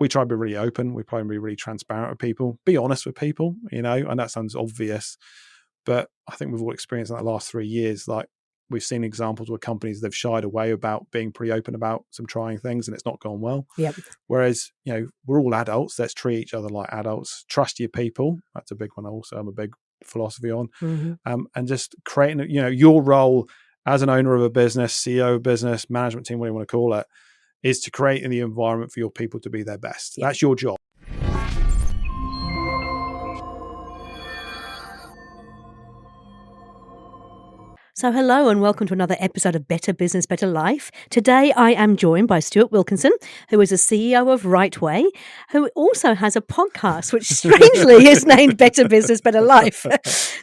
we try to be really open. We try to be really transparent with people, be honest with people, you know, and that sounds obvious, but I think we've all experienced in the last 3 years, like we've seen examples where companies, they've shied away about being pretty open about some trying things and it's not gone well. Yep. Whereas, you know, we're all adults. Let's treat each other like adults. Trust your people. That's a big one also. I'm a big philosophy on. And just creating, you know, your role as an owner of a business, CEO of a business, management team, whatever you want to call it, is to create the environment for your people to be their best. Yep. That's your job. So hello and welcome to another episode of Better Business, Better Life. Today I am joined by Stuart Wilkinson, who is the CEO of Rightway, who also has a podcast, which strangely is named Better Business, Better Life.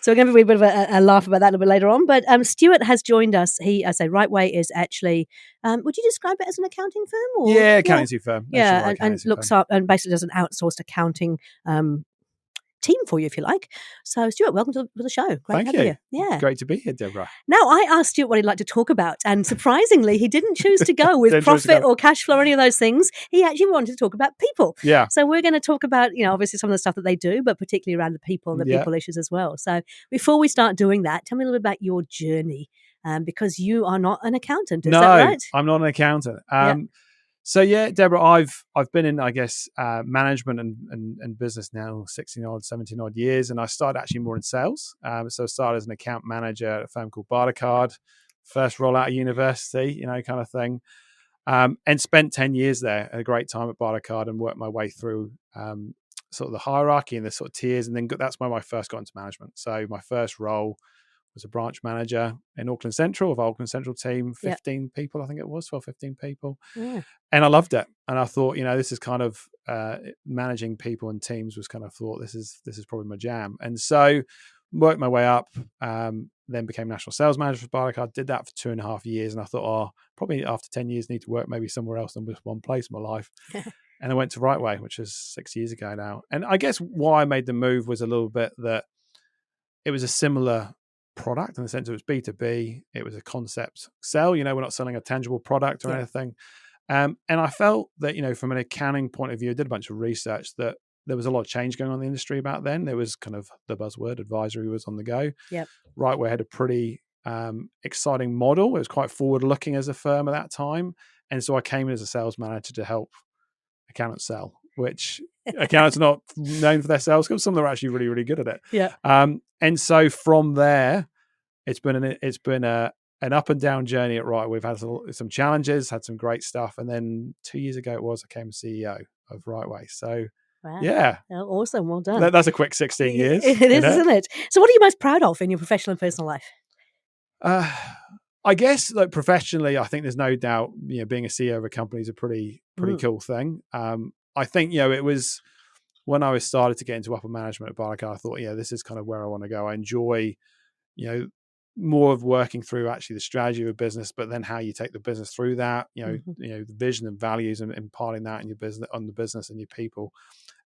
So we're going to have a bit of a laugh about that a little bit later on. But Stuart has joined us. Rightway is actually, would you describe it as an accounting firm? Or? Yeah, accountancy firm. Yeah, and looks up and basically does an outsourced accounting team for you, if you like. So, Stuart, welcome to the show. Great to have you. Yeah. Great to be here, Deborah. Now, I asked Stuart what he'd like to talk about, and surprisingly, he didn't choose to go with profit or cash flow or any of those things. He actually wanted to talk about people. Yeah. So we're going to talk about, you know, obviously some of the stuff that they do, but particularly around the people and the people issues as well. So before we start doing that, tell me a little bit about your journey, because you are not an accountant. Is that right? No, I'm not an accountant. So yeah, Deborah, I've been in, I guess, management and business now 17 odd years, and I started actually more in sales. So I started as an account manager at a firm called Bartercard, first roll out of university, you know, kind of thing, and spent 10 years there. Had a great time at Bartercard and worked my way through sort of the hierarchy and the sort of tiers, and then that's where I first got into management. So my first role was a branch manager in Auckland Central, of our Auckland Central team, 15 people, I think it was, 12, 15 people. Yeah. And I loved it. And I thought, you know, this is kind of managing people and teams was kind of thought, this is probably my jam. And so worked my way up, then became national sales manager for Bartercard, did that for 2.5 years. And I thought, probably after 10 years, need to work maybe somewhere else than just one place in my life. And I went to Rightway, which is 6 years ago now. And I guess why I made the move was a little bit that it was a similar product in the sense it was B2B. It was a concept sell, you know, we're not selling a tangible product or anything. And I felt that, you know, from an accounting point of view, I did a bunch of research that there was a lot of change going on in the industry about then. There was kind of the buzzword advisory was on the go. Yep. Rightway had a pretty exciting model. It was quite forward looking as a firm at that time. And so I came in as a sales manager to help accountants sell, which accountants are not known for their sales skills. Some of them are actually really, really good at it. Yeah. And so from there, it's been an up and down journey at Rightway. We've had some challenges, had some great stuff, and then 2 years ago I came CEO of Rightway. So wow. Yeah, awesome, well done. That's a quick 16 years. It is, isn't it? So, what are you most proud of in your professional and personal life? I guess, like, professionally, I think there's no doubt, you know, being a CEO of a company is a pretty cool thing. I think, you know, it was when I was started to get into upper management at Bartercard, I thought, yeah, this is kind of where I want to go. I enjoy, you know, more of working through actually the strategy of a business, but then how you take the business through that, you know, the vision and values and imparting that in your business, on the business and your people.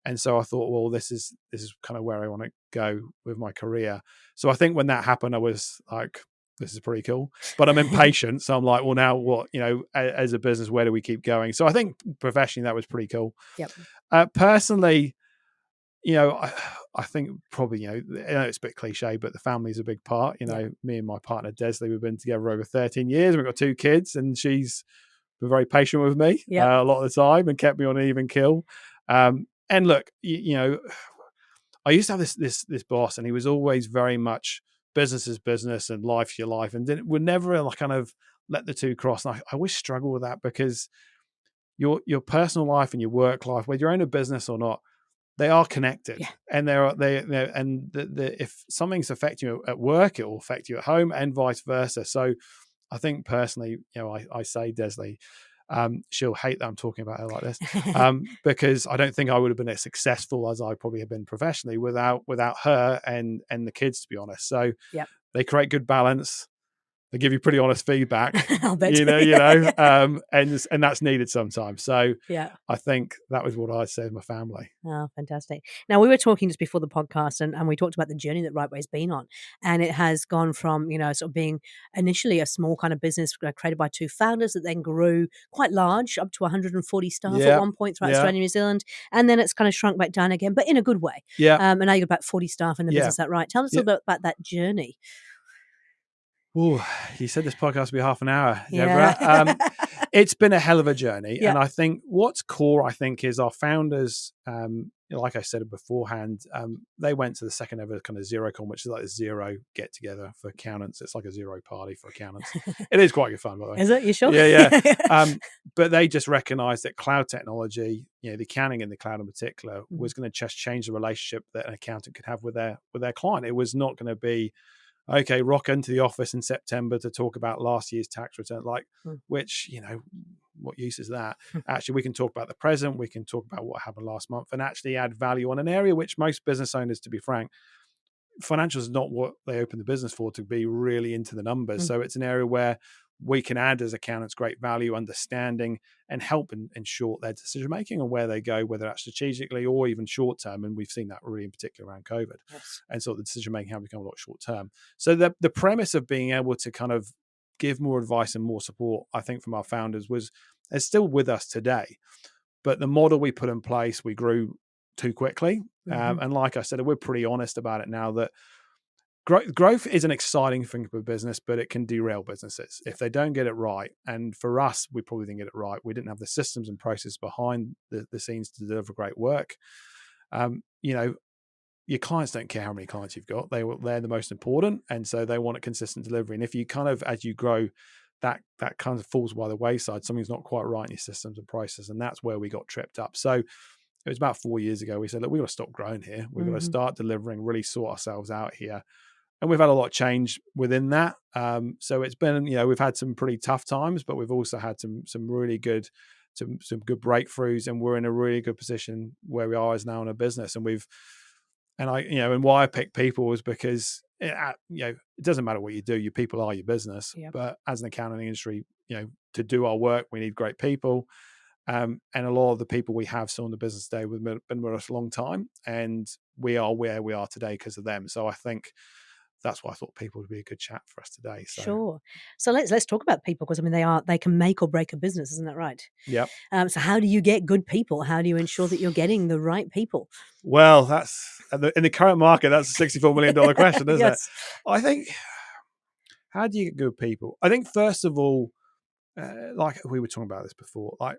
And so I thought, well, this is kind of where I want to go with my career. So I think when that happened, I was like, this is pretty cool, but I'm impatient. So I'm like, well, now what, you know, as a business, where do we keep going? So I think professionally that was pretty cool. Yep. Personally, you know, I think probably, you know, it's a bit cliche, but the family's a big part. You know, me and my partner, Desley, we've been together over 13 years. We've got 2 kids, and she's been very patient with me a lot of the time and kept me on an even kill. And look, you know, I used to have this boss, and he was always very much business is business and life's your life, and would never like kind of let the two cross. And I always struggle with that, because your personal life and your work life, whether you own a business or not, they are connected, and if something's affecting you at work, it will affect you at home, and vice versa. So I think personally, you know, I say Desley, she'll hate that I'm talking about her like this, because I don't think I would have been as successful as I probably have been professionally without her and the kids, to be honest. So they create good balance. they give you pretty honest feedback, I'll bet. and that's needed sometimes. So Yeah. I think that was what I said to my family. Oh, fantastic. Now, we were talking just before the podcast and we talked about the journey that Rightway's been on. And it has gone from, sort of being initially a small kind of business created by two founders that then grew quite large, up to 140 staff at one point throughout Australia and New Zealand. And then it's kind of shrunk back down again, but in a good way. Yeah. And now you've got about 40 staff in the business. Is that right? Tell us a little bit about that journey. Oh, you said this podcast would be half an hour, Yeah. Deborah. It's been a hell of a journey. And I think what's core, is our founders, like I said beforehand, they went to the second ever kind of ZeroCon, which is like a zero get together for accountants. It's like a zero party for accountants. It is quite good fun, by the way. Is it? You sure? Yeah. But they just recognized that cloud technology, the accounting in the cloud in particular, was going to just change the relationship that an accountant could have with their client. It was not going to be, okay, rock into the office in September to talk about last year's tax return, which, what use is that? Actually, we can talk about the present, we can talk about what happened last month and actually add value on an area which most business owners, to be frank, financials is not what they open the business for, to be really into the numbers. So it's an area where we can add as accountants great value, understanding, and help ensure their decision making and where they go, whether that's strategically or even short term. And we've seen that really in particular around COVID. Yes. And so the decision making has become a lot short term. So the premise of being able to kind of give more advice and more support, I think, from our founders is still with us today. But the model we put in place, we grew too quickly. And like I said, we're pretty honest about it now that growth is an exciting thing for business, but it can derail businesses if they don't get it right. And for us, we probably didn't get it right. We didn't have the systems and processes behind the scenes to deliver great work. Your clients don't care how many clients you've got. They're the most important. And so they want a consistent delivery. And if you kind of, as you grow, that kind of falls by the wayside, something's not quite right in your systems and processes. And that's where we got tripped up. So it was about 4 years ago. We said, look, we've got to stop growing here. We've got to start delivering, really sort ourselves out here. And we've had a lot of change within that. So it's been, we've had some pretty tough times, but we've also had some really good, some good breakthroughs, and we're in a really good position where we are as now in a business. And and why I pick people was because it doesn't matter what you do, your people are your business. Yep. But as an accounting industry, to do our work, we need great people. And a lot of the people we have still in the business today have been with us a long time, and we are where we are today because of them. So I think that's why I thought people would be a good chat for us today. So. Sure. So let's talk about people, because they can make or break a business, isn't that right? Yeah. So how do you get good people? How do you ensure that you're getting the right people? Well, that's in the current market, that's a $64 million question, isn't it? I think, how do you get good people? I think first of all, like we were talking about this before, like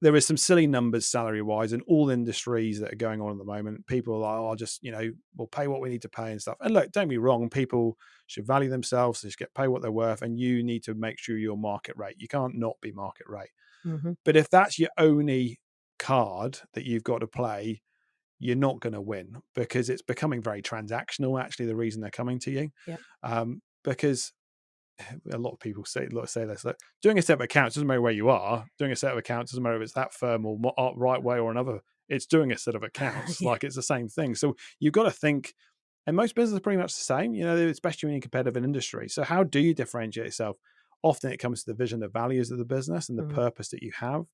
there is some silly numbers salary-wise in all industries that are going on at the moment. People are like, just, we'll pay what we need to pay and stuff. And look, don't be wrong. People should value themselves. They should get paid what they're worth. And you need to make sure you're market rate. You can't not be market rate. Mm-hmm. But if that's your only card that you've got to play, you're not going to win, because it's becoming very transactional, actually, the reason they're coming to you. Yeah. Because a lot of people say this, like, doing a set of accounts doesn't matter where you are. Doing a set of accounts doesn't matter if it's that firm or Rightway or another. It's doing a set of accounts. Yeah. Like, it's the same thing. So you've got to think, and most businesses are pretty much the same, especially when you're competitive in industry. So how do you differentiate yourself? Often it comes to the vision, the values of the business, and the purpose that you have.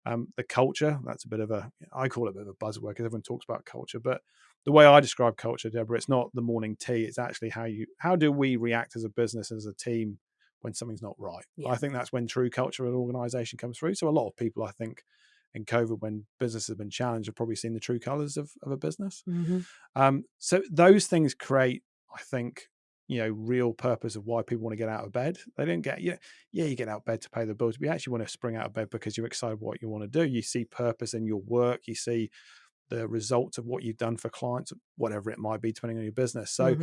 The culture, that's a bit of I call it a bit of a buzzword because everyone talks about culture, but the way I describe culture, Deborah, it's not the morning tea. It's actually how do we react as a business, as a team, when something's not right? Yeah. I think that's when true culture of an organization comes through. So a lot of people, I think, in COVID, when business has been challenged, have probably seen the true colors of a business. Mm-hmm. So those things create, I think, real purpose of why people want to get out of bed. They don't get, you get out of bed to pay the bills, but you actually want to spring out of bed because you're excited what you want to do. You see purpose in your work. You see the results of what you've done for clients, whatever it might be, depending on your business. So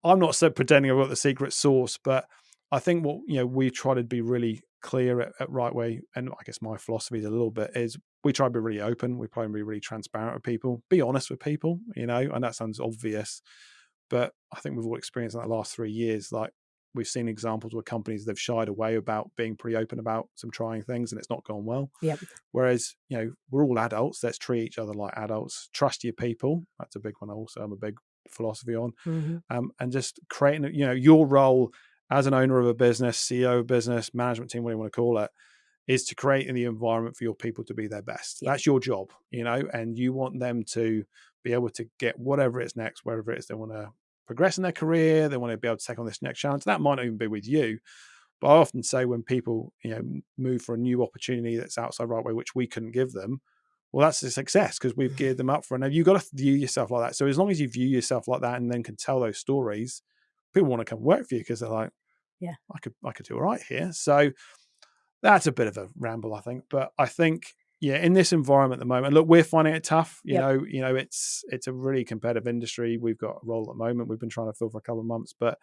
I'm not so pretending I've got the secret sauce, but I think what, we try to be really clear at Rightway, and I guess my philosophy is a little bit, is we try to be really open. We try to be really transparent with people, be honest with people, and that sounds obvious, but I think we've all experienced in the last 3 years, like we've seen examples where companies, they've shied away about being pretty open about some trying things, and it's not gone well. Yep. Whereas, we're all adults. Let's treat each other like adults. Trust your people. That's a big one also. I'm a big philosophy on. And just creating, your role as an owner of a business, CEO of a business, management team, whatever you want to call it, is to create the environment for your people to be their best. Yeah. That's your job, and you want them to be able to get whatever it's next, wherever it is they want to progress in their career. They want to be able to take on this next challenge. That might not even be with you. But I often say when people, move for a new opportunity that's outside Rightway, which we couldn't give them, well, that's a success because we've geared them up for it. Now, you've got to view yourself like that. So as long as you view yourself like that and then can tell those stories, people want to come work for you because they're like, yeah, I could do all right here. So that's a bit of a ramble, I think. But I think, in this environment at the moment, look, we're finding it tough. You know, it's a really competitive industry. We've got a role at the moment we've been trying to fill for a couple of months, but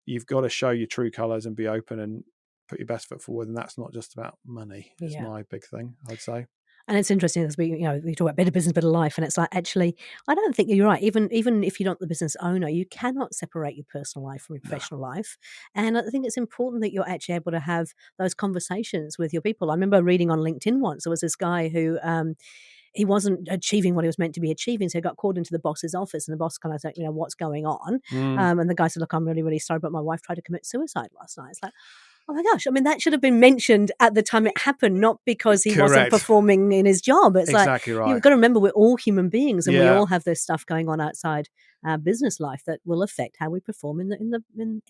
you've got to show your true colours and be open and put your best foot forward. And that's not just about money. It's my big thing, I'd say. And it's interesting because we talk about better business, better life, and it's like, actually, I don't think you're right. Even if you're not the business owner, you cannot separate your personal life from your professional life. And I think it's important that you're actually able to have those conversations with your people. I remember reading on LinkedIn once, there was this guy who he wasn't achieving what he was meant to be achieving. So he got called into the boss's office and the boss kind of said, what's going on? And the guy said, look, I'm really, really sorry, but my wife tried to commit suicide last night. It's like, oh my gosh. I mean, that should have been mentioned at the time it happened, not because he wasn't performing in his job. It's exactly like, right. You've got to remember we're all human beings and we all have this stuff going on outside our business life that will affect how we perform in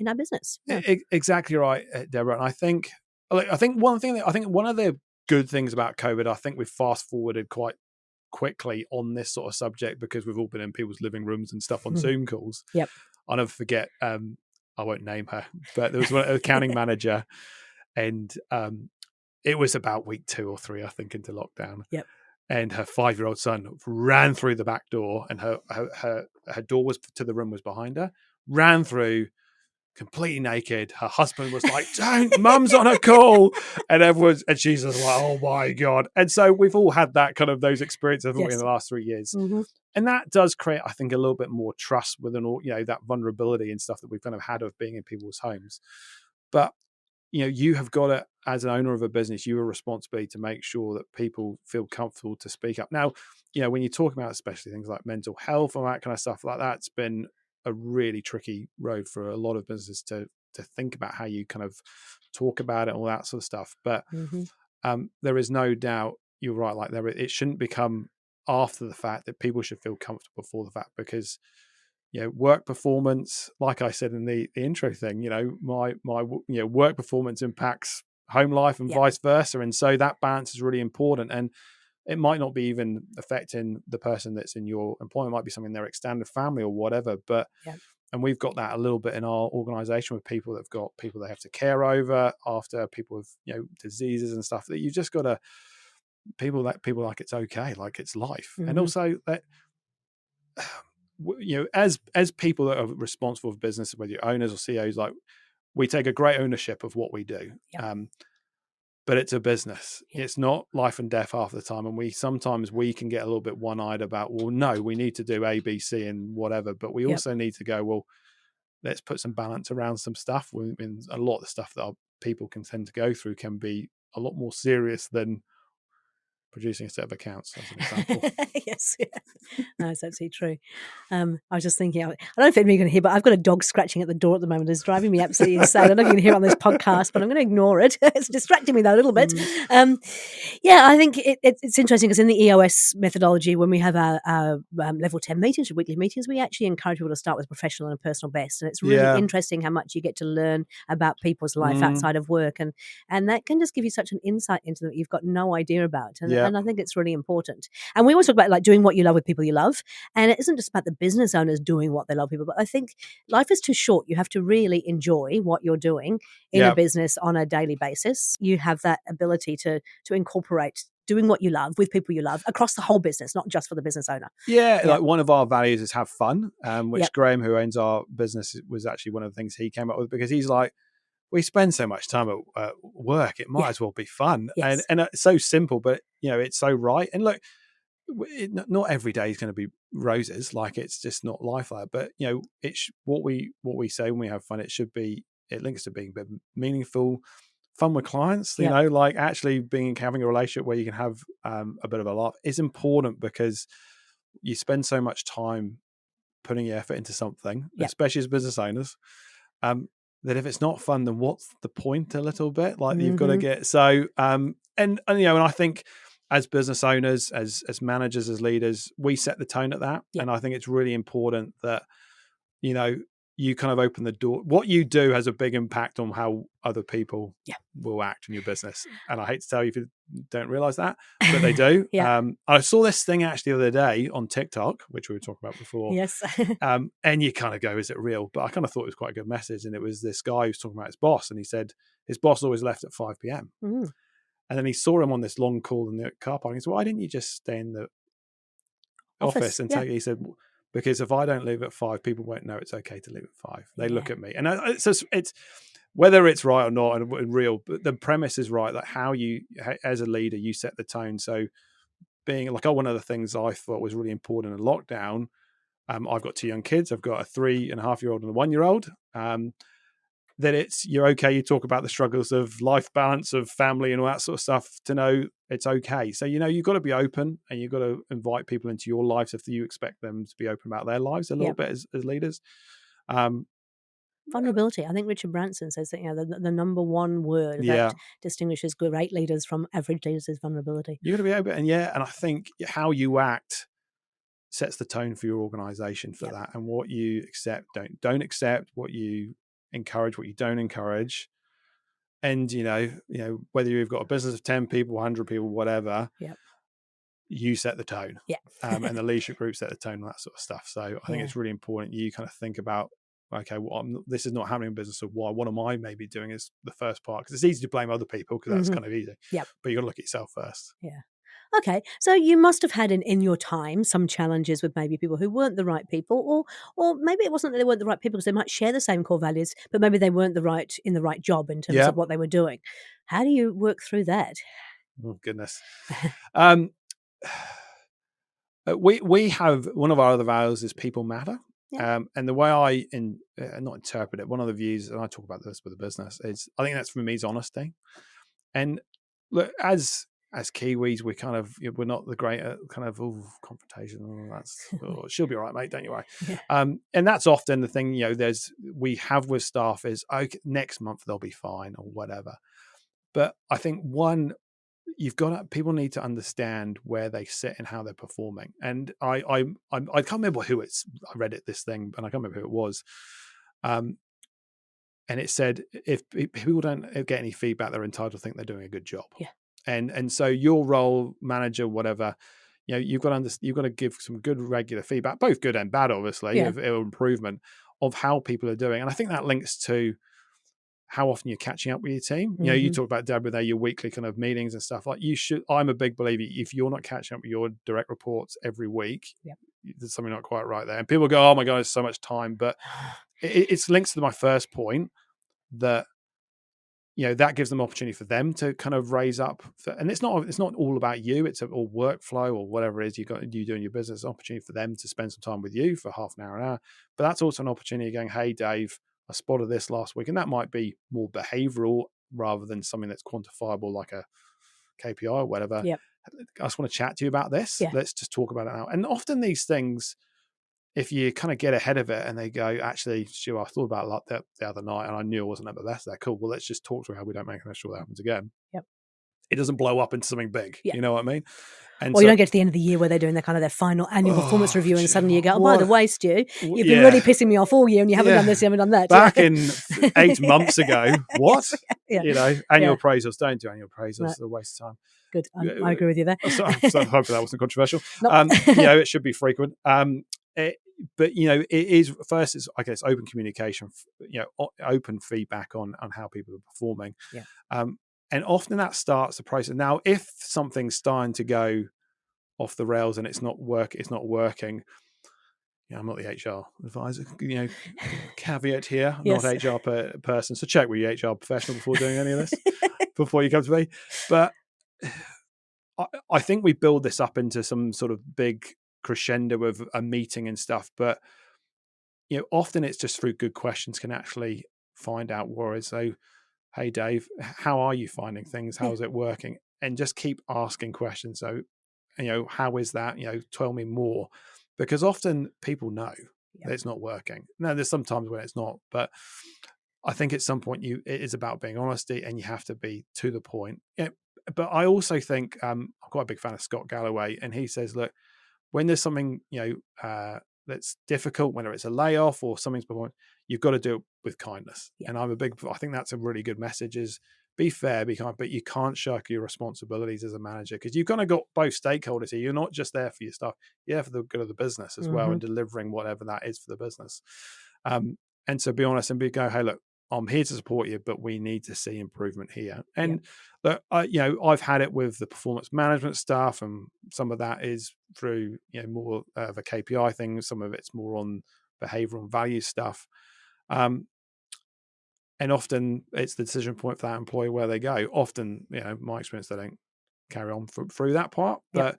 our business. Yeah. Exactly right, Deborah. And I think one of the good things about COVID, I think we've fast forwarded quite quickly on this sort of subject because we've all been in people's living rooms and stuff on Zoom calls. Yep. I'll never forget, I won't name her, but there was an accounting manager and it was about week 2 or 3, I think, into lockdown. Yep. And her 5-year-old son ran through the back door and her door to the room was behind her, ran through completely naked. Her husband was like, don't, mum's on a call. And she's just like, oh my God. And so we've all had that kind of those experiences in the last 3 years. Mm-hmm. And that does create, I think, a little bit more trust within all, that vulnerability and stuff that we've kind of had of being in people's homes. But, you have got to, as an owner of a business, you have a responsibility to make sure that people feel comfortable to speak up. Now, when you talk about especially things like mental health and that kind of stuff like that, it's been a really tricky road for a lot of businesses to think about how you kind of talk about it, all that sort of stuff. But there is no doubt, you're right, like it shouldn't become after the fact that people should feel comfortable before the fact, because work performance, like I said in the intro thing, my work performance impacts home life and vice versa, and so that balance is really important. And it might not be even affecting the person that's in your employment, it might be something in their extended family or whatever, but and we've got that a little bit in our organization with people that've got people they have to care over after people with diseases and stuff, that you just got to people like it's okay, like it's life. And also that as people that are responsible for business, whether you're owners or CEOs, like we take a great ownership of what we do. But it's a business. It's not life and death half the time. And sometimes we can get a little bit one-eyed about, well, no, we need to do A, B, C and whatever. But we also need to go, well, let's put some balance around some stuff. I mean, a lot of the stuff that our people can tend to go through can be a lot more serious than producing a set of accounts, as an example. Yes, no, it's absolutely true. I was just thinking, I don't know if anybody's going to hear, but I've got a dog scratching at the door at the moment. It's driving me absolutely insane. I don't know if you can hear it on this podcast, but I'm going to ignore it. It's distracting me though a little bit. I think it's interesting because in the EOS methodology, when we have our level 10 meetings, weekly meetings, we actually encourage people to start with professional and personal best. And it's really interesting how much you get to learn about people's life outside of work. And that can just give you such an insight into that you've got no idea about. And I think it's really important. And we always talk about like doing what you love with people you love. And it isn't just about the business owners doing what they love people, but I think life is too short. You have to really enjoy what you're doing in a business on a daily basis. You have that ability to incorporate doing what you love with people you love across the whole business, not just for the business owner. Like one of our values is have fun, which Graham, who owns our business, was actually one of the things he came up with, because he's like, we spend so much time at work, it might as well be fun. And it's so simple, but it's so right. And look, not every day is going to be roses, like it's just not life like that. But it's what we say when we have fun, it links to being a bit meaningful, fun with clients, like actually having a relationship where you can have a bit of a laugh is important, because you spend so much time putting your effort into something, especially as business owners. that if it's not fun, then what's the point a little bit? Like you've got to Mm-hmm. get, so, and and I think as business owners, as managers, as leaders, we set the tone at that. Yeah. And I think it's really important that, you kind of open the door. What you do has a big impact on how other people will act in your business. And I hate to tell you if you don't realize that, but they do. Yeah. I saw this thing actually the other day on TikTok, which we were talking about before. Yes. And you kind of go, is it real? But I kind of thought it was quite a good message. And it was this guy who was talking about his boss. And he said his boss always left at 5 p.m. Mm. And then he saw him on this long call in the car park. He said, why didn't you just stay in the office and take it? He said, because if I don't leave at 5, people won't know it's okay to leave at 5. They look at me. And it's just, it's whether it's right or not and real, but the premise is right, that how you, as a leader, you set the tone. So being like, one of the things I thought was really important in lockdown, I've got 2 young kids. I've got a 3.5-year-old and a 1-year-old. That you're okay. You talk about the struggles of life balance, of family and all that sort of stuff, to know it's okay. So, you've got to be open, and you've got to invite people into your lives if you expect them to be open about their lives a little bit as leaders. Vulnerability. I think Richard Branson says that, the number one word that distinguishes great leaders from average leaders is vulnerability. You've got to be open. And I think how you act sets the tone for your organization for that, and what you accept, don't accept, what you encourage, what you don't encourage. And whether you've got a business of 10 people, 100 people, whatever, you set the tone. And the leadership group set the tone and that sort of stuff. So I think it's really important you kind of think about, okay, this is not happening in business, so what am I maybe doing is the first part, because it's easy to blame other people, because that's kind of easy. But you got to look at yourself first. Okay, so you must have had in your time some challenges with maybe people who weren't the right people, or maybe it wasn't that they weren't the right people, because they might share the same core values, but maybe they weren't in the right job in terms of what they were doing. How do you work through that? Oh goodness. We have, one of our other values is people matter. And the way I not interpret it, one of the views, and I talk about this with the business, is I think that's for me is honesty. And look, as Kiwis, we're not the great kind of confrontation. She'll be all right, mate. Don't you worry. And that's often the thing. We have with staff is, okay, next month they'll be fine or whatever. But I think people need to understand where they sit and how they're performing. And I can't remember who I read this thing, and I can't remember who it was. And it said, if people don't get any feedback, they're entitled to think they're doing a good job. And so your role, manager, whatever, you've got to give some good regular feedback, both good and bad, obviously, of improvement of how people are doing. And I think that links to how often you're catching up with your team. You talk about, Deborah, there, your weekly kind of meetings and stuff. Like, you should. I'm a big believer, if you're not catching up with your direct reports every week, there's something not quite right there. And people go, oh my God, it's so much time. But it's links to my first point, that that gives them opportunity for them to kind of raise up. And it's not all about you. It's all workflow or whatever it is you do in your business. Opportunity for them to spend some time with you for half an hour, an hour. But that's also an opportunity going, hey, Dave, I spotted this last week. And that might be more behavioral rather than something that's quantifiable, like a KPI or whatever. I just want to chat to you about this. Let's just talk about it now. And often these things, if you kind of get ahead of it and they go, actually, Stu, I thought about that the other night and I knew I wasn't at the best there. Cool. Well, let's just talk through how we don't make sure that happens again. It doesn't blow up into something big. You know what I mean? And you don't get to the end of the year where they're doing their final annual performance review, and suddenly you go, by the way, Stu, you've been really pissing me off all year and you haven't done this, you haven't done that. Back in 8 months ago, what? Annual appraisals, don't do annual appraisals. It's a waste of time. Good. I agree with you there. So hopefully that wasn't controversial. It should be frequent. But it is, first is, I guess, open communication, open feedback on how people are performing. And often that starts the process. Now, if something's starting to go off the rails and it's not working, I'm not the HR advisor, caveat here, I'm not an HR person. So check with your HR professional before doing any of this, before you come to me. But I think we build this up into some sort of big crescendo of a meeting and stuff. But, often it's just through good questions can actually find out worries. So, hey, Dave, how are you finding things? How's it working? And just keep asking questions. So, how is that? Tell me more. Because often people know that it's not working. Now, there's some times when it's not, but I think at some point it is about being honesty, and you have to be to the point. Yeah, but I also think I'm quite a big fan of Scott Galloway, and he says, look, when there's something that's difficult, whether it's a layoff or something's performing, you've got to do it with kindness. Yeah. And I think that's a really good message: is be fair, be kind, but you can't shirk your responsibilities as a manager, because you've kind of got both stakeholders here. You're not just there for your staff; you're there for the good of the business as well, and delivering whatever that is for the business. And so be honest and go, hey, look, I'm here to support you, but we need to see improvement here. And look, I've had it with the performance management stuff, and some of that is through more of a KPI thing. Some of it's more on behavioral and value stuff. And often it's the decision point for that employee where they go. Often, my experience, they don't carry on through that part, but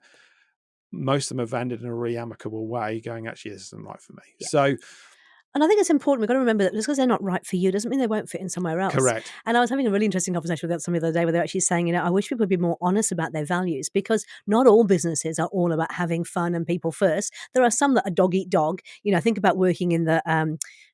most of them have ended in a really amicable way, going, actually, this isn't right for me. So. And I think it's important. We've got to remember that just because they're not right for you doesn't mean they won't fit in somewhere else. Correct. And I was having a really interesting conversation with somebody the other day where they're actually saying, I wish people would be more honest about their values, because not all businesses are all about having fun and people first. There are some that are dog eat dog. Think about working in the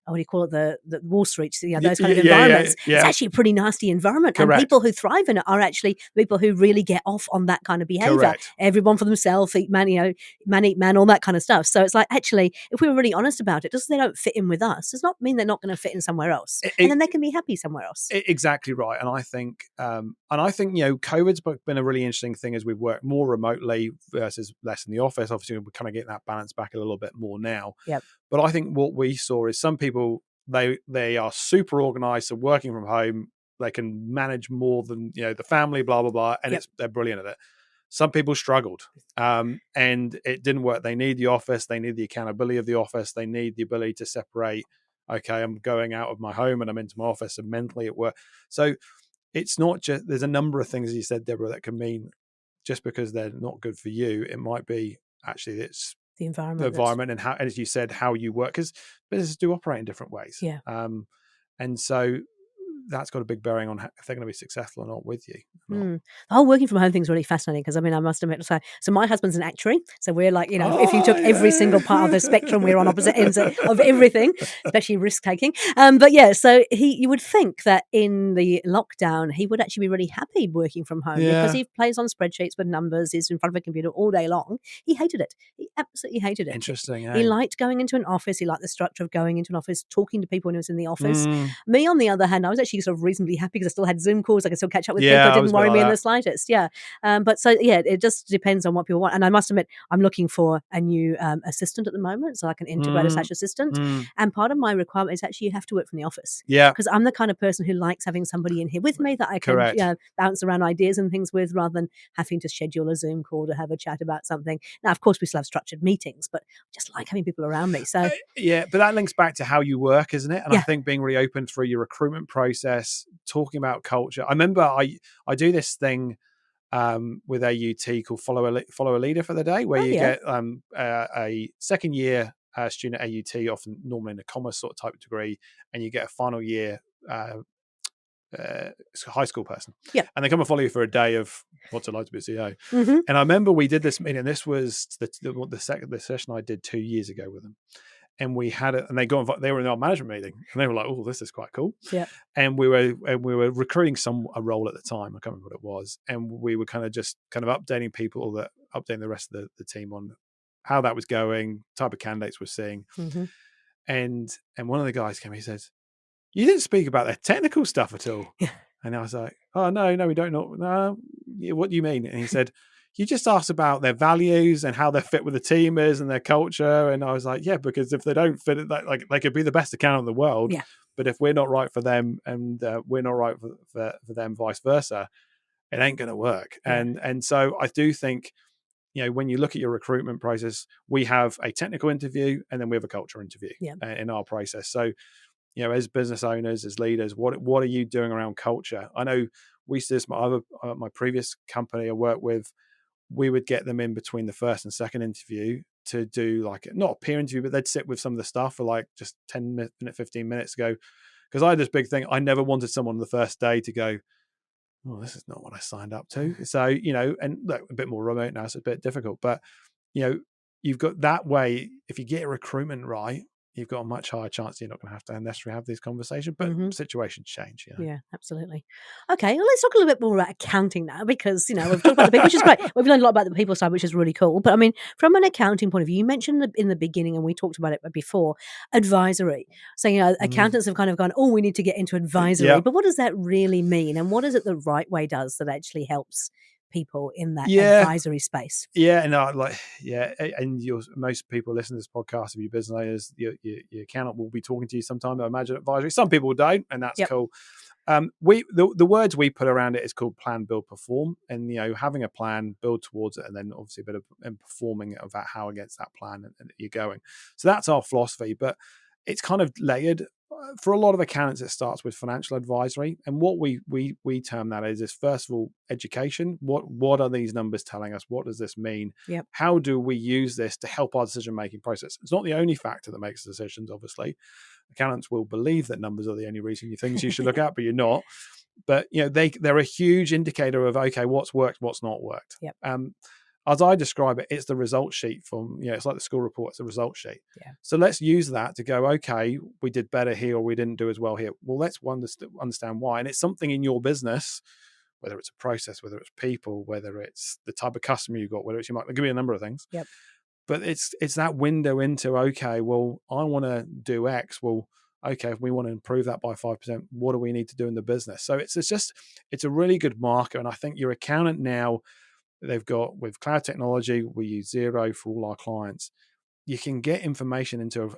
what do you call it, the Wall Street, those kind of environments. Yeah. It's actually a pretty nasty environment. Correct. And people who thrive in it are actually people who really get off on that kind of behavior. Correct. Everyone for themselves, eat man, man eat man, all that kind of stuff. So it's like, actually, if we were really honest about it, just they don't fit in with us, does not mean they're not going to fit in somewhere else. And then they can be happy somewhere else. Exactly right. And I think COVID's been a really interesting thing as we've worked more remotely versus less in the office. Obviously, we're kind of getting that balance back a little bit more now. Yep. But I think what we saw is some people, they are super organized, so working from home, they can manage more than the family, blah blah blah, and they're brilliant at it. Some people struggled, and it didn't work. They need the office, they need the accountability of the office, they need the ability to separate. Okay, I'm going out of my home and I'm into my office, and mentally it works. So it's not just, there's a number of things, as you said, Deborah, that can mean just because they're not good for you, it might be actually it's the environment and how, as you said, how you work, because businesses do operate in different ways. Yeah. And so that's got a big bearing on if they're going to be successful or not with you. The whole working from home thing is really fascinating, because I must admit, so my husband's an actuary, so we're like, if you took every single part of the spectrum, we're on opposite ends of everything, especially risk taking. So you would think that in the lockdown he would actually be really happy working from home, because he plays on spreadsheets with numbers, he's in front of a computer all day long. He hated it. He absolutely hated it. Interesting. He liked going into an office. He liked the structure of going into an office, talking to people when he was in the office. Me, on the other hand, I was actually sort of reasonably happy because I still had Zoom calls. I could still catch up with people. It didn't worry me in the slightest. It just depends on what people want. And I must admit, I'm looking for a new assistant at the moment, so like an integrator/assistant. And part of my requirement is actually you have to work from the office. Yeah. Because I'm the kind of person who likes having somebody in here with me that I can bounce around ideas and things with, rather than having to schedule a Zoom call to have a chat about something. Now, of course, we still have structured meetings, but I just like having people around me. So but that links back to how you work, isn't it? And I think being really open through your recruitment process, talking about culture. I remember I do this thing with AUT called follow a leader for the day, where you get a second year student at AUT, often normally in a commerce sort of type of degree, and you get a final year high school person. Yeah. And they come and follow you for a day of what's it like to be a CEO. And I remember we did this meeting, and this was the session I did 2 years ago with them. And we had it, and they were in our management meeting, and they were like, "Oh, this is quite cool." Yeah. And we were recruiting a role at the time. I can't remember what it was, and we were kind of updating the rest of the team on how that was going, type of candidates we're seeing. And one of the guys came, he says, "You didn't speak about their technical stuff at all." Yeah. And I was like, "Oh, no, we don't know. No, what do you mean?" And he said, "You just asked about their values and how their fit with the team is and their culture." And I was like, "Yeah, because if they don't fit it, like they could be the best accountant in the world, but if we're not right for them and we're not right for them, vice versa, it ain't going to work." And so I do think, when you look at your recruitment process, we have a technical interview and then we have a culture interview in our process. So, as business owners, as leaders, what are you doing around culture? I know we used to this, my previous company I worked with, we would get them in between the first and second interview to do like, not a peer interview, but they'd sit with some of the staff for like just 15 minutes ago. Because I had this big thing. I never wanted someone on the first day to go, "Oh, this is not what I signed up to." So, and look, a bit more remote now, so it's a bit difficult. But, you've got that way, if you get recruitment right, you've got a much higher chance you're not going to have to necessarily have these conversations. But situations change, Yeah, absolutely. Okay, well, let's talk a little bit more about accounting now, because we've talked about the people, which is great. We've learned a lot about the people side, which is really cool. But I mean, from an accounting point of view, you mentioned in the beginning, and we talked about it before, advisory. So accountants have kind of gone, oh, we need to get into advisory. But what does that really mean, and what is it the Right Way does that actually helps people in that advisory space? Yeah, and and most people listening to this podcast, if you're business owners, your accountant will be talking to you sometime. I imagine advisory. Some people don't, and that's cool. The words we put around it is called plan, build, perform, and having a plan, build towards it, and then obviously a bit of performing about how against that plan and you're going. So that's our philosophy, but it's kind of layered. For a lot of accountants, it starts with financial advisory, and what we term that is first of all education. What are these numbers telling us? What does this mean? Yep. How do we use this to help our decision making process? It's not the only factor that makes decisions. Obviously, accountants will believe that numbers are the only reason things you should look at, but you're not. But they're a huge indicator of what's worked, what's not worked. Yep. As I describe it, it's the result sheet from, it's like the school report, it's a result sheet. Yeah. So let's use that to go, okay, we did better here or we didn't do as well here. Well, let's understand why. And it's something in your business, whether it's a process, whether it's people, whether it's the type of customer you've got, whether it's give me a number of things. Yep. But it's that window into, okay, well, I want to do X. Well, okay, if we want to improve that by 5%, what do we need to do in the business? So it's a really good marker. And I think your accountant now, with cloud technology, we use Xero for all our clients. You can get information into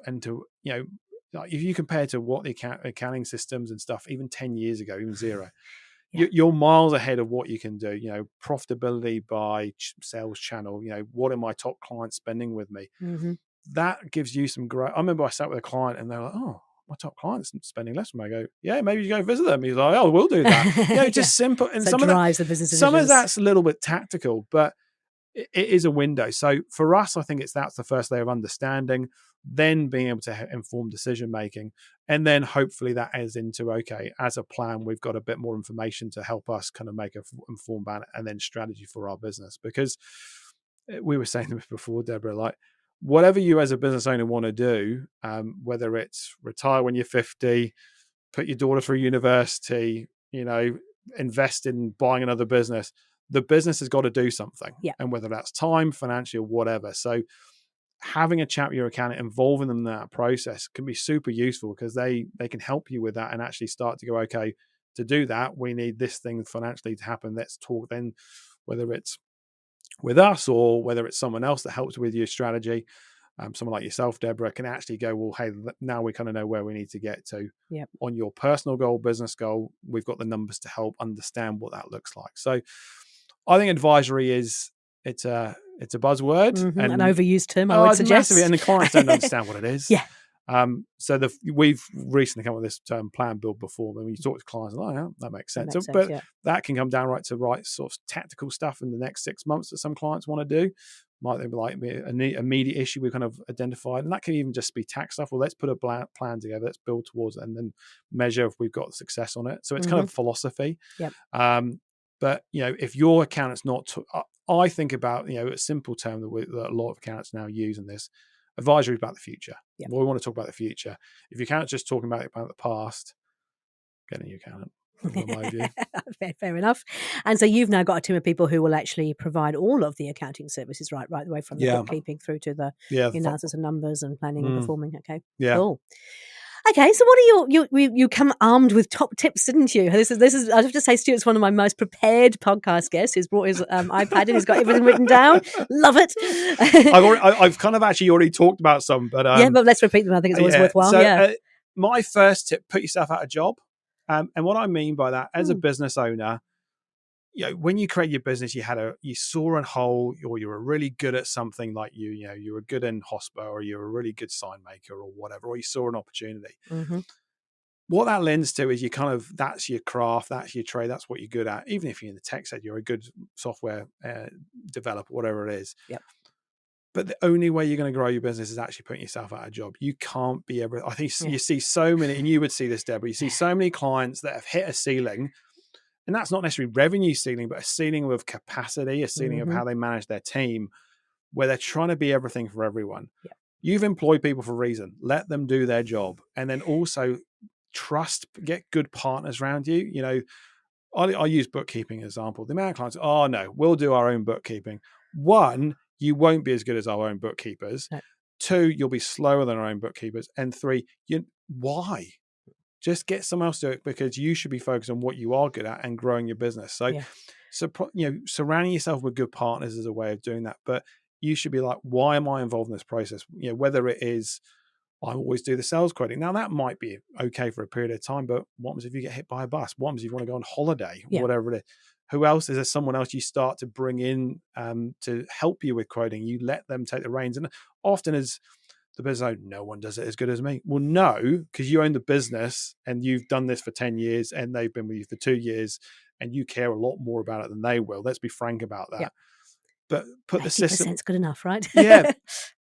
like if you compare to what the accounting systems and stuff, even 10 years ago, even Xero, you're miles ahead of what you can do. Profitability by sales channel. What are my top clients spending with me? Mm-hmm. That gives you some great. I remember I sat with a client and they're like, "Oh, my top client's spending less." And I go, "Yeah, maybe you go visit them." He's like, "Oh, we'll do that." Just simple. And so some drives the business decisions. Some of that's a little bit tactical, but it is a window. So for us, I think that's the first layer of understanding, then being able to inform decision making, and then hopefully that is into, okay, as a plan, we've got a bit more information to help us kind of make a informed plan and then strategy for our business. Because we were saying this before, Deborah, like whatever you as a business owner want to do, whether it's retire when you're 50, put your daughter through university, invest in buying another business, the business has got to do something. Yeah. And whether that's time, financial, whatever. So having a chat with your accountant, involving them in that process can be super useful, because they can help you with that and actually start to go, okay, to do that, we need this thing financially to happen. Let's talk then, whether it's with us or whether it's someone else that helps with your strategy. Someone like yourself, Deborah, can actually go, well, hey, now we kind of know where we need to get to. Yep. On your personal goal, business goal. We've got the numbers to help understand what that looks like. So I think advisory it's a buzzword, and an overused term, I would suggest. Massively, and the clients don't understand what it is. Yeah. So we've recently come up with this term, plan, build, perform. And when you talk to clients, that makes sense. That can come down to sort of tactical stuff in the next 6 months that some clients want to do. Might be like an immediate issue we kind of identified, and that can even just be tax stuff. Well, let's put a plan together, let's build towards it, and then measure if we've got success on it. So it's kind of philosophy. Yep. But if your accountant's not, I think about a simple term that a lot of accountants now use in this. Advisory is about the future. Yep. Well, we want to talk about the future. If your accountant's just talking about the past, get a new accountant. In my view. Fair enough. And so you've now got a team of people who will actually provide all of the accounting services, right the way from the bookkeeping through to the analysis of numbers and planning and performing. Okay, cool. Okay, so what are you come armed with top tips, didn't you? This is I have to say, Stuart's one of my most prepared podcast guests. He's brought his iPad and he's got everything written down. Love it. I've kind of actually already talked about some, but but let's repeat them. I think it's always worthwhile. So, my first tip: put yourself out of job. And what I mean by that, as a business owner, when you create your business, you saw a hole, or you were really good at something, like you were good in hospital, or you were a really good sign maker or whatever, or you saw an opportunity. Mm-hmm. What that lends to is that's your craft, that's your trade, that's what you're good at. Even if you're in the tech sector, you're a good software developer, whatever it is. Yep. But the only way you're going to grow your business is actually putting yourself out of a job. You can't be I think you see so many, and you would see this, Deborah, you see so many clients that have hit a ceiling, and that's not necessarily revenue ceiling, but a ceiling of capacity, a ceiling of how they manage their team, where they're trying to be everything for everyone. Yep. You've employed people for a reason. Let them do their job. And then also get good partners around you. You know, I use bookkeeping as an example. The amount of clients, oh no, we'll do our own bookkeeping. One, you won't be as good as our own bookkeepers. No. Two, you'll be slower than our own bookkeepers. And three, why? Just get someone else to do it, because you should be focused on what you are good at and growing your business. So, surrounding yourself with good partners is a way of doing that. But you should be like, why am I involved in this process? You know, whether it is, I always do the sales quoting. Now that might be okay for a period of time, but what happens if you get hit by a bus? What happens if you want to go on holiday? Yeah. Whatever it is. Who else? Is there someone else you start to bring in to help you with quoting? You let them take the reins. And often as the business owner, no one does it as good as me. Well, no, because you own the business and you've done this for 10 years and they've been with you for 2 years and you care a lot more about it than they will. Let's be frank about that. Yeah. But put the system. 80% good enough, right? Yeah.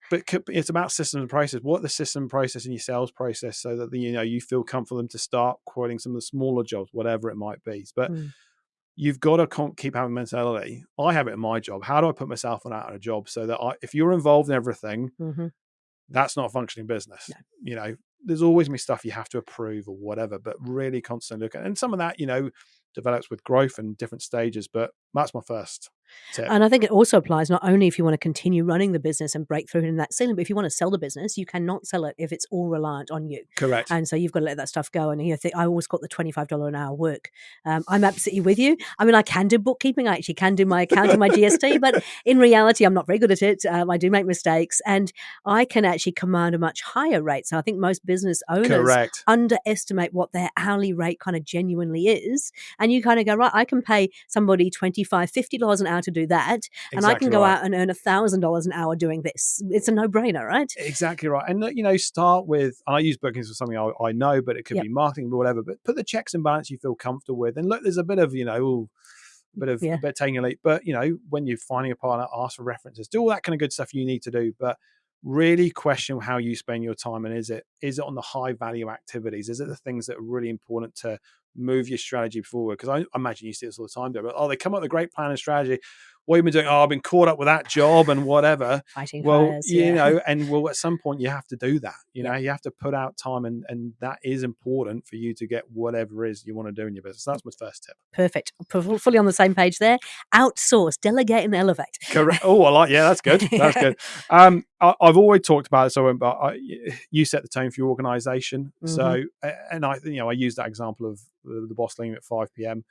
But it's about systems and process. What the system and process in your sales process, so that you feel comfortable to start quoting some of the smaller jobs, whatever it might be. But you've got to keep having mentality. I have it in my job. How do I put myself out of a job so that if you're involved in everything, that's not a functioning business. No. You know, there's always going to be stuff you have to approve or whatever, but really constantly look at. And some of that, develops with growth and different stages. But that's my first tip. And I think it also applies not only if you want to continue running the business and break through in that ceiling, but if you want to sell the business, you cannot sell it if it's all reliant on you. Correct. And so you've got to let that stuff go. And I always got the $25 an hour work. I'm absolutely with you. I mean, I can do bookkeeping. I actually can do my accounting, my GST, but in reality, I'm not very good at it. I do make mistakes, and I can actually command a much higher rate. So I think most business owners underestimate what their hourly rate kind of genuinely is. And you kind of go, right, I can pay somebody $25, $50 an hour to do that. And I can go out and earn $1,000 an hour doing this. It's a no-brainer, right? Exactly right. And, start with, and I use bookings for something I know, but it could be marketing or whatever, but put the checks and balance you feel comfortable with. And look, there's a bit of, a bit of taking a leap. But, when you're finding a partner, ask for references, do all that kind of good stuff you need to do. But really question how you spend your time. And is it on the high value activities? Is it the things that are really important to move your strategy forward? Because I imagine you see this all the time, but they come up with a great plan and strategy. What have you been doing? I've been caught up with that job and whatever. Fighting fires, at some point you have to do that. You have to put out time, and that is important for you to get whatever it is you want to do in your business. That's my first tip. Perfect. Fully on the same page there. Outsource, delegate, and elevate. Correct. Oh, that's good. That's good. I've always talked about it, so you set the tone for your organization. So, and I use that example of the boss leaving at 5 p.m.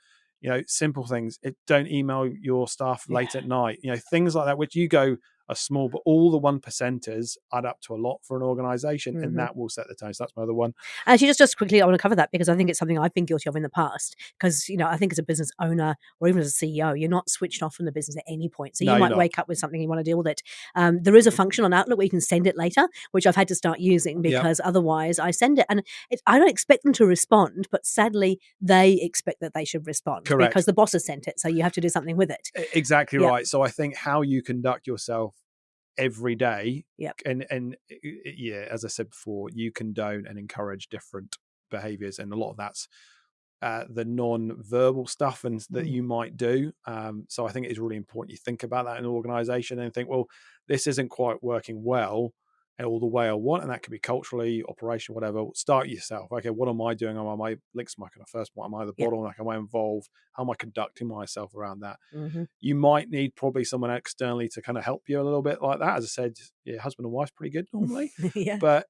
Simple things. Don't email your staff late at night. Things like that, which you go are small, but all the 1%ers add up to a lot for an organization, and that will set the tone. So that's my other one. Actually, just quickly, I want to cover that because I think it's something I've been guilty of in the past. Because, I think as a business owner or even as a CEO, you're not switched off from the business at any point. So you might wake up with something, you want to deal with it. There is a function on Outlook where you can send it later, which I've had to start using because otherwise I send it and I don't expect them to respond, but sadly they expect that they should respond. Correct. Because the boss has sent it. So you have to do something with it. Exactly right. So I think how you conduct yourself every day, and as I said before, you condone and encourage different behaviors, and a lot of that's the non-verbal stuff and that you might do. So I think it is really important you think about that in an organization and think, well, this isn't quite working well all the way I want, and that could be culturally, operational, whatever. Start yourself. Okay, what am I doing? Am I links my kind of first point? Am I the bottleneck? Am I involved? How am I conducting myself around that? You might need probably someone externally to kind of help you a little bit like that. As I said, your husband and wife's pretty good normally, but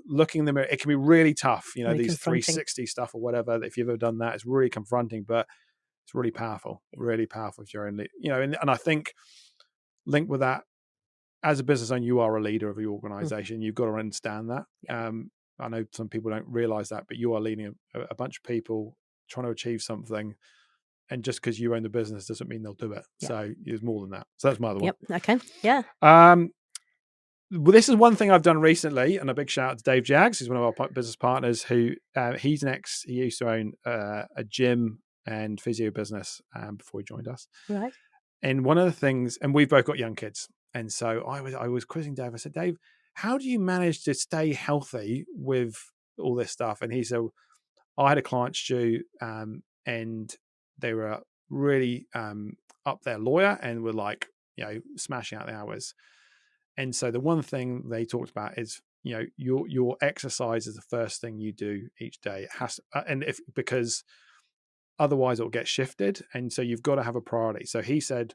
looking in the mirror, it can be really tough. Really these 360 stuff or whatever. If you've ever done that, it's really confronting, but it's really powerful. Really powerful if you're in, and I think linked with that. As a business owner, you are a leader of your organization. You've got to understand that. I know some people don't realize that, but you are leading a bunch of people trying to achieve something. And just because you own the business doesn't mean they'll do it. So there's more than that. So that's my other one. Okay. Yeah. Well, this is one thing I've done recently, and a big shout out to Dave Jaggs. He's one of our business partners who he used to own a gym and physio business before he joined us. Right. And one of the things, and we've both got young kids. And so I was quizzing Dave. I said, Dave, how do you manage to stay healthy with all this stuff? And he said, I had a client, Stu, and they were really up their lawyer and were like, smashing out the hours. And so the one thing they talked about is, your exercise is the first thing you do each day. It has to, because otherwise it'll get shifted. And so you've got to have a priority. So he said,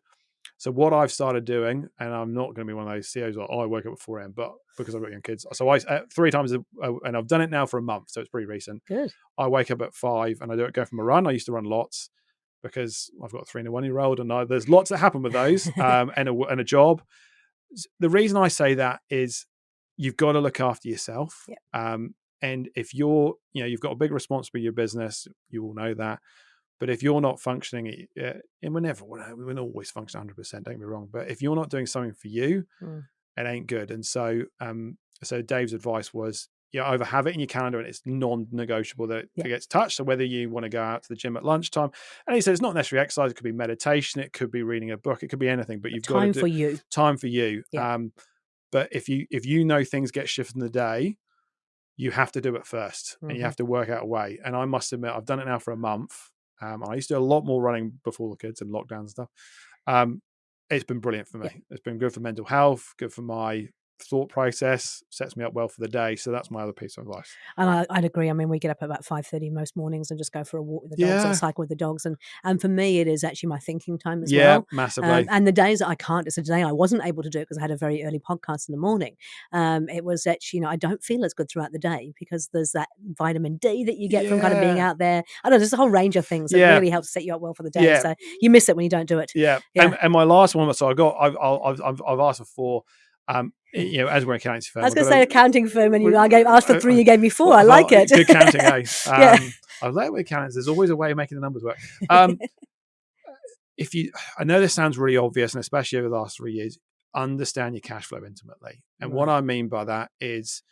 so what I've started doing, and I'm not going to be one of those CEOs like, I wake up at 4 a.m., but because I've got young kids. So I 3 times, and I've done it now for a month. So it's pretty recent. Good. I wake up at 5 and I go from a run. I used to run lots because I've got a 3 and a 1-year-old, and there's lots that happen with those, and a job. The reason I say that is you've got to look after yourself. Yep. And if you've got a big responsibility in your business, you will know that. But if you're not functioning, and we're not always function 100%, don't get me wrong. But if you're not doing something for you, it ain't good. And so, Dave's advice was, either have it in your calendar and it's non-negotiable that it gets touched. So whether you want to go out to the gym at lunchtime, and he said it's not necessarily exercise, it could be meditation, it could be reading a book, it could be anything. But you've got to do time for you. Yeah. But if you know things get shifted in the day, you have to do it first, and you have to work out a way. And I must admit, I've done it now for a month. I used to do a lot more running before the kids and lockdown and stuff. It's been brilliant for me. Yeah. It's been good for mental health, good for my thought process, sets me up well for the day. So that's my other piece of advice. And I'd agree. I mean, we get up at about 5:30 most mornings and just go for a walk with the dogs or cycle with the dogs. And for me, it is actually my thinking time as well. Yeah, massively. And the days that I can't, so today I wasn't able to do it because I had a very early podcast in the morning. It was actually, I don't feel as good throughout the day because there's that vitamin D that you get from kind of being out there. I don't know, there's a whole range of things that really helps set you up well for the day. So you miss it when you don't do it. Yeah. And my last one, so I've asked for 4. As we're an accounting firm, I was going to say accounting firm, and I asked for 3, you gave me 4. I like it. Good counting, eh? I was like, with accountants, there's always a way of making the numbers work. I know this sounds really obvious, and especially over the last 3 years, understand your cash flow intimately. And what I mean by that is,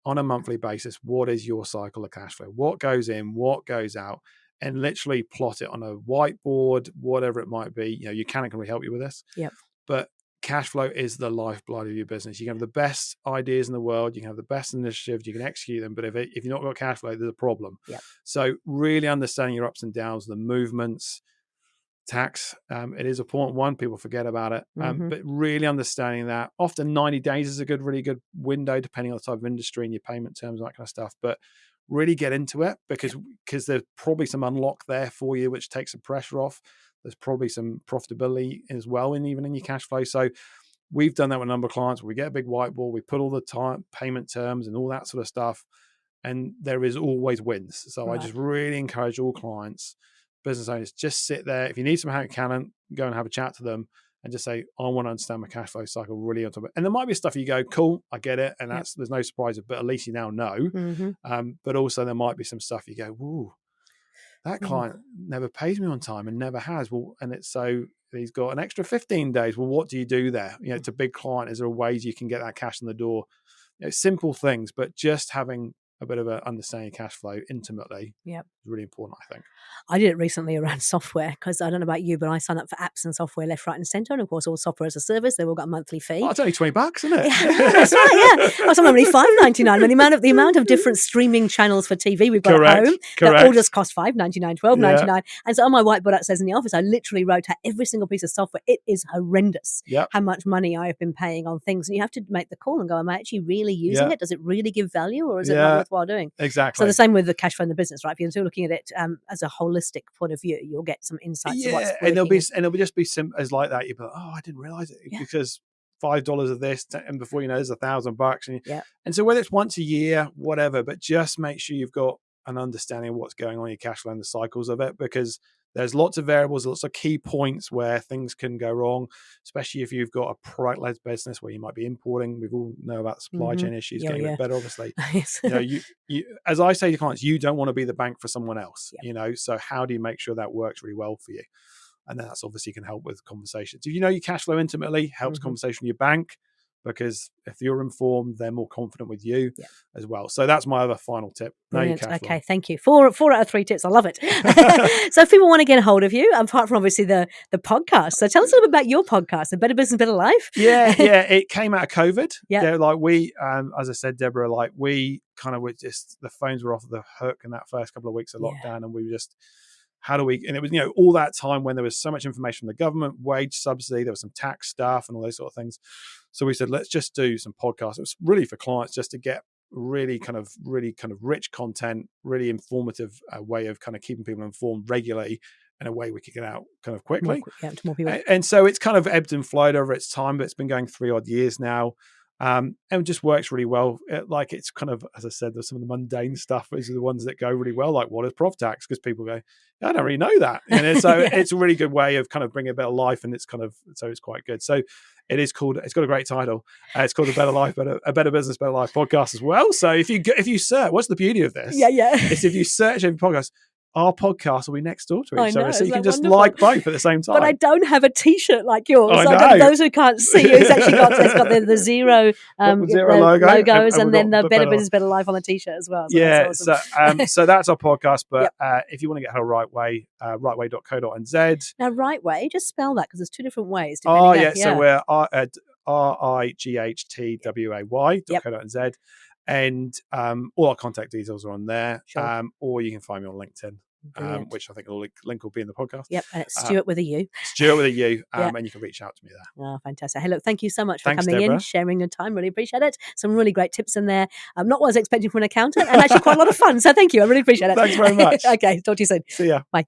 on a monthly basis, what is your cycle of cash flow? What goes in, what goes out, and literally plot it on a whiteboard, whatever it might be. Your accountant can really help you with this. Yep. But cash flow is the lifeblood of your business. You can have the best ideas in the world, you can have the best initiatives, you can execute them, but if you've not got cash flow, there's a problem. Yep. So really understanding your ups and downs, the movements, tax, it is an important one. People forget about it, but really understanding that. Often 90 days is a really good window, depending on the type of industry and your payment terms and that kind of stuff. But really get into it because there's probably some unlock there for you, which takes some pressure off. There's probably some profitability as well, even in your cash flow. So we've done that with a number of clients. We get a big whiteboard, we put all the time, payment terms and all that sort of stuff, and there is always wins. So I just really encourage all clients, business owners, just sit there. If you need some accountant, go and have a chat to them and just say, I want to understand my cash flow cycle really on top of it. And there might be stuff you go, cool, I get it. And there's no surprise, but at least you now know. But also there might be some stuff you go, woo, that client never pays me on time and never has. Well, and it's so he's got an extra 15 days. Well, what do you do there? It's a big client. Is there ways you can get that cash in the door? Simple things, but just having a bit of a understanding of cash flow intimately is really important, I think. I did it recently around software because I don't know about you, but I sign up for apps and software left, right and centre. And of course, all software as a service, they've all got a monthly fee. Oh, it's only $20, isn't it? Yeah, that's right, yeah. Or some only $5.99. But the amount of different streaming channels for TV we've got at home, that all just cost $5.99, $12.99. Yeah. And so on my whiteboard that says in the office, I literally wrote out every single piece of software. It is horrendous how much money I have been paying on things. And you have to make the call and go, am I actually really using it? Does it really give value, or is it not worthwhile doing? Exactly. So the same with the cash flow in the business, right? If you're still looking at it as a holistic point of view, you'll get some insights of what's working. And it'll just be simple as like that. You go, oh, I didn't realize it because $5 of this, and before you know, there's $1,000. And so whether it's once a year, whatever, but just make sure you've got an understanding of what's going on in your cash flow and the cycles of it, because there's lots of variables, lots of key points where things can go wrong, especially if you've got a product-led business where you might be importing. We all know about supply chain issues, getting a bit better, obviously. Yes. You, as I say to clients, you don't want to be the bank for someone else, so how do you make sure that works really well for you? And that's obviously can help with conversations. If you know your cash flow intimately, helps conversation with your bank, because if you're informed, they're more confident with you as well. So that's my other final tip. Brilliant. Okay, thank you. 4 out of 3 tips. I love it. So if people want to get a hold of you, apart from obviously the podcast, so tell us a little bit about your podcast, A Better Business, Better Life. Yeah. It came out of COVID. Yeah. Like we, as I said, Deborah, like we kind of were just, the phones were off the hook in that first couple of weeks of lockdown, and we were just how do we, and it was, all that time when there was so much information from the government, wage subsidy, there was some tax stuff and all those sort of things. So we said, let's just do some podcasts. It was really for clients just to get really kind of rich content, really informative way of kind of keeping people informed regularly in a way we could get out kind of quickly. To more people. And so it's kind of ebbed and flowed over its time, but it's been going 3 odd years now. And it just works really well. It's kind of, as I said, there's some of the mundane stuff is the ones that go really well, like what is prof tax? Because people go, I don't really know that. So it's a really good way of kind of bringing a bit of life, and it's quite good. So it's got a great title. It's called A Better Life, a Better Business, Better Life podcast as well. So if you search, what's the beauty of this? Yeah. It's if you search every podcast, our podcast will be next door to each other, so you can just wonderful? like both at the same time. But I don't have a T-shirt like yours. I know. Those who can't see, it's got the zero, zero logos, and we've then got the Better Business, Better Life on the T-shirt as well. So yeah, that's awesome. so that's our podcast. But if you want to get hold of Rightway, rightway.co.nz. Now, Rightway, just spell that because there's 2 different ways. So we're at rightway.co.nz. And all our contact details are on there. Sure. Or you can find me on LinkedIn, which I think the link will be in the podcast. Yep, and it's Stuart with a U. Stuart with a U, and you can reach out to me there. Oh, fantastic. Hey, look, thank you so much for coming Deborah. in, sharing your time. Really appreciate it. Some really great tips in there. Not what I was expecting from an accountant, and actually quite a lot of fun. So thank you. I really appreciate it. Thanks very much. Okay, talk to you soon. See ya. Bye.